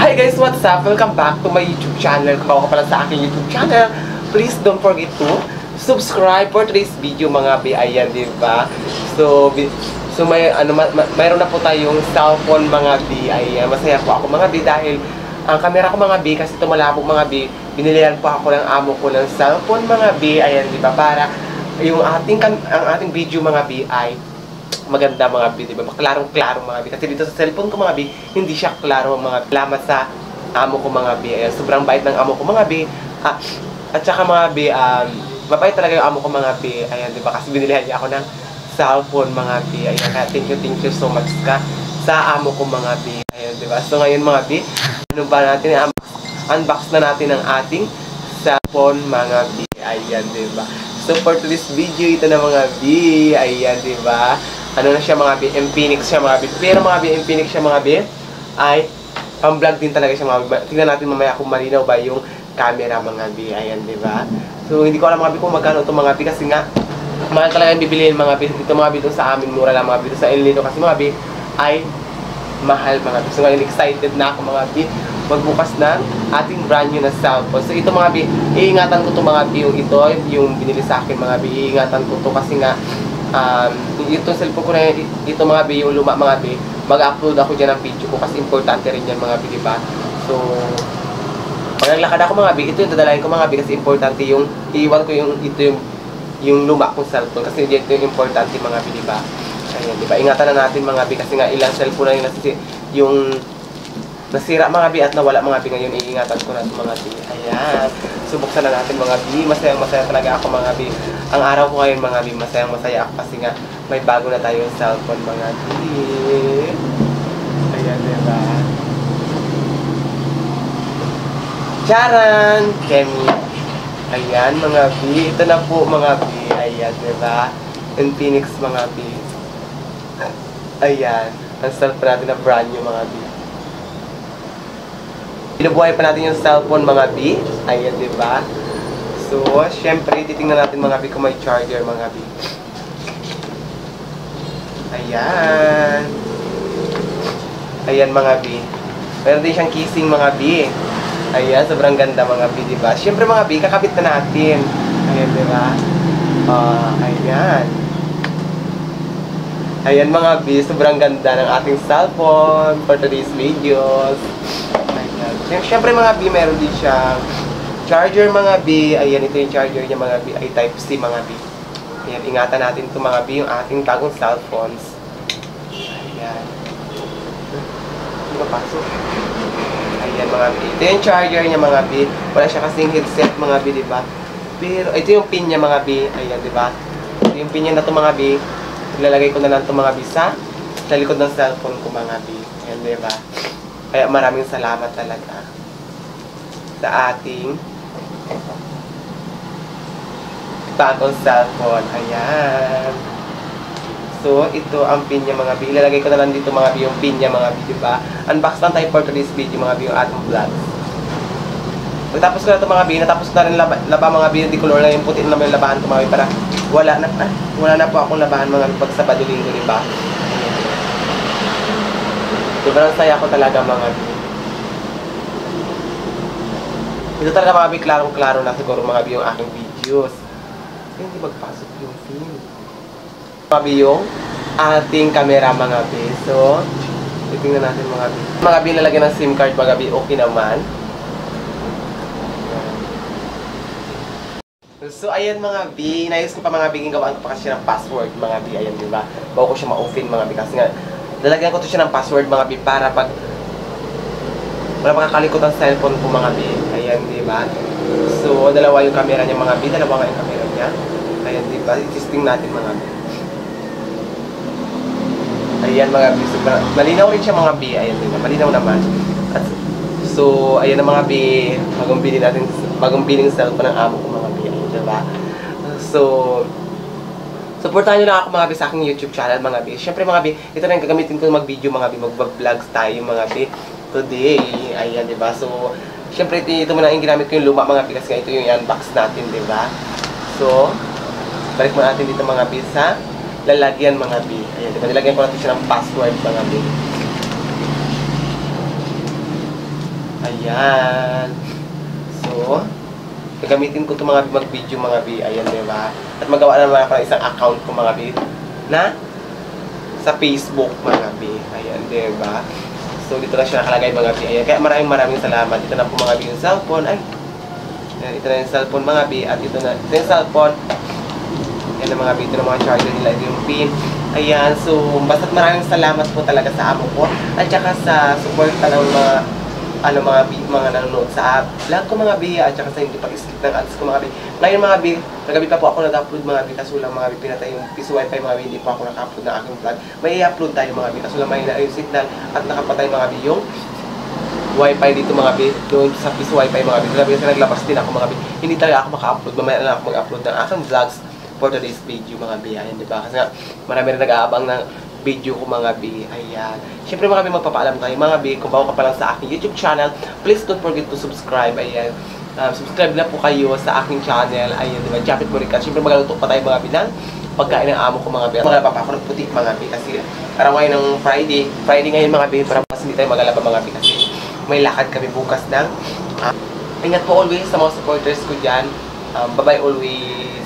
Hi guys, what's up? Welcome back to my YouTube channel. Kung bago ka pala sa aking YouTube channel, please don't forget to subscribe for today's video mga bi. Ayan, di ba? So mayroon na po tayong cellphone mga bi. Ayan, masaya po ako mga bi dahil ang camera ko mga bi, kasi ito malabo mga bi, binilihan po ako ng amo ko ng cellphone mga bi. Ayan, di ba? Para yung ating video mga bi ay maganda mga bi, diba? Klarong-klaro mga bi. Kasi dito sa cellphone ko mga bi, hindi siya klaro mga bi. Salamat sa amo ko mga bi. Ayan, sobrang bait ng amo ko mga bi. At saka mga bi, mabait talaga yung amo ko mga bi. Ayan, diba? Kasi binilihan niya ako ng cellphone mga bi. Ayan, kaya thank you so much ka sa amo ko mga bi. Ayan, diba? So ngayon mga bi, ano ba natin? Unbox na natin ang ating cellphone mga bi. Ayan, diba? So for today's video, ito na mga bi. Ayan, diba? Ano na siya mga bi, Infinix siya mga bi. Pero mga bi, Infinix siya mga bi, ay pang-vlog din talaga siya mga bi. Tingnan natin mamaya kung malinaw ba yung camera mga bi. Ayan, di ba? So hindi ko alam mga bi kung magkano ito mga bi, kasi nga mahal talaga yung bibiliin mga bi. Ito mga bi, ito sa amin mura lang mga bi. Ito sa El Nido kasi mga bi ay mahal mga bi. So ngayon excited na ako mga bi magbukas ng ating brand new na cellphone. So ito mga bi, iingatan ko ito mga bi, yung binili sa akin mga bi. Iingatan ko ito kasi nga itong cellphone ko na ito mga bi, yung luma mga bi, mag-upload ako dyan ng video ko kasi importante rin yan mga bi, diba? So pag naglakad ako mga bi, ito yung dadalahin ko mga bi, kasi importante yung iiwan ko yung luma kong cellphone, kasi ito yung importante mga bi, diba? Ayan, diba? Ingatan na natin mga bi, kasi nga ilang cellphone na yung nasira mga bi at nawala mga bi. Ngayon iingatan ko na ito mga bi. Ayan, subuksan na natin mga bi. Masaya talaga ako mga bi. Ang araw ko ngayon mga bi, masaya ako kasi nga may bago na tayong cellphone mga bi. Ayan, diba? Charan! Kemi! Ayan mga bi, ito na po mga bi. Ayan, diba? Infinix mga bi. Ayan, ang cellphone natin na brand new mga bi. Binubuhay pa natin yung cellphone mga bi. Ayan, diba? So, syempre, titingnan natin mga bi kung may charger mga bi. Ayan. Ayan mga bi. Meron din siyang kissing mga bi. Ayan, sobrang ganda mga bi, diba? Syempre mga bi, kakabit na natin. Ayan, diba? Ayan. Ayan mga bi, sobrang ganda ng ating cellphone for today's videos. Siyempre mga bi, meron din siyang charger mga bi. Ayan, ito yung charger niya mga bi, ay Type-C mga bi. Ayan, ingatan natin ito mga bi, yung ating bagong cellphones. Ayan. Hindi mapasok. Ayan mga bi, ito yung charger niya mga bi. Wala siya kasing headset mga bi, diba? Pero ito yung pin niya mga bi. Ayan, diba? Ito yung pin niya na ito mga bi. Ilalagay ko na lang ito mga bi sa likod ng cellphone ko mga bi. Ayan, diba? Kaya maraming salamat talaga sa ating bagong cellphone. Ayan. So, ito ang pin niya mga bi. Ilalagay ko na lang dito mga bi yung pin niya mga bi, diba? Unbox lang tayo for today's video mga bi, yung ating vlog. Pagtapos ko na ito mga bi, natapos ko na rin laba mga bi, hindi color lang yung puti na may labahan ko mga bi, para wala na po akong labahan mga bi pag Sabado Linggo, diba? Sobrang saya ko talaga mga bi. Ito talaga mga bi, klarong-klaro na siguro mga bi yung aking videos. Kaya hindi magpasok yung film. Mga bi yung ating camera mga bi. So, titingnan natin mga bi. Mga bi, lalagyan ng SIM card mga bi, okay naman. So, ayan mga bi, inayos ko pa mga bi, gawaan ko pa kasi ng password mga bi. Ayan, diba? Bago ko siya ma-open mga bi, kasi nga lalagyan ko to siya ng password mga bi, para pag wala makakalikot ang cellphone ko mga bi. Ayan, diba? So, dalawa yung camera niya mga bi. Dalawa nga yung camera niya. Ayan, diba? I-testing natin mga bi. Ayan mga bi. So, malinaw rin siya mga bi. Ayan, diba? Malinaw naman. At, so, ayan na mga bi. Bagong biling cellphone ng amo ko mga bi. Ayan, diba? So, supportahan nyo lang ako mga bi sa aking YouTube channel mga bi. Siyempre mga bi, ito na yung gagamitin ko mag-video mga bi, mag-vlogs tayo mga bi today. Ayan, diba? So, siyempre ito muna yung ginamit ko yung luma mga bi, kasi ito yung i-unbox natin, diba? So, balik mo natin dito mga bi sa lalagyan mga bi. Ayan, diba? Nilagyan ko natin siya ng password mga bi. Ayan. So, gagamitin ko ito mga bi, mag-video mga bi. Ayan, diba? At magawa naman ako ng isang account ko mga bi na sa Facebook mga bi. Ayan, diba? So, dito na siya nakalagay mga bi. Ayan. Kaya maraming salamat. Dito na po mga bi yung cellphone. Ay, ayan, ito na yung cellphone mga bi. At ito na yung cellphone. Ayan na mga bi. Ito na mga charger nila. Ito yung pin. Ayan. So, basta't maraming salamat po talaga sa amo ko. At saka sa support ng mga nanonood sa vlog ko mga bi, at saka sa hindi pag-skip ng ads ko mga bi. Ngayon mga bi, nagabi pa po ako nag-upload mga bi, kaso lang mga bi, pinatay yung piso wifi mga bi, hindi pa ako naka-upload ng aking vlog. May i-upload tayo mga bi, kaso lang may yung signal at nakapatay mga bi yung wifi dito mga bi, doon sa piso wifi mga bi. Sabi kasi naglabas din ako mga bi, hindi talaga ako maka-upload, mamaya na ako mag-upload ng aking vlogs for today's video mga bi. Ayan, diba? Kasi nga, marami rin nag-aabang ng video ko mga bi. Ayan. Siyempre mga bi, magpapaalam tayo mga bi. Kung bago ka pa lang sa aking YouTube channel, please don't forget to subscribe. Ayan. Subscribe na po kayo sa aking channel. Ayan, diba? Japit mo rin ka. Siyempre magaluto pa tayo mga bi ng pagkain ng amo ko mga bi. Mga papa ako nagputi mga bi. Kasi araw ngayon ng Friday. Friday ngayon mga bi. Para mas hindi tayo magalaba mga bi. Kasi may lakad kami bukas ng ingat po always sa mga supporters ko dyan. Bye-bye always.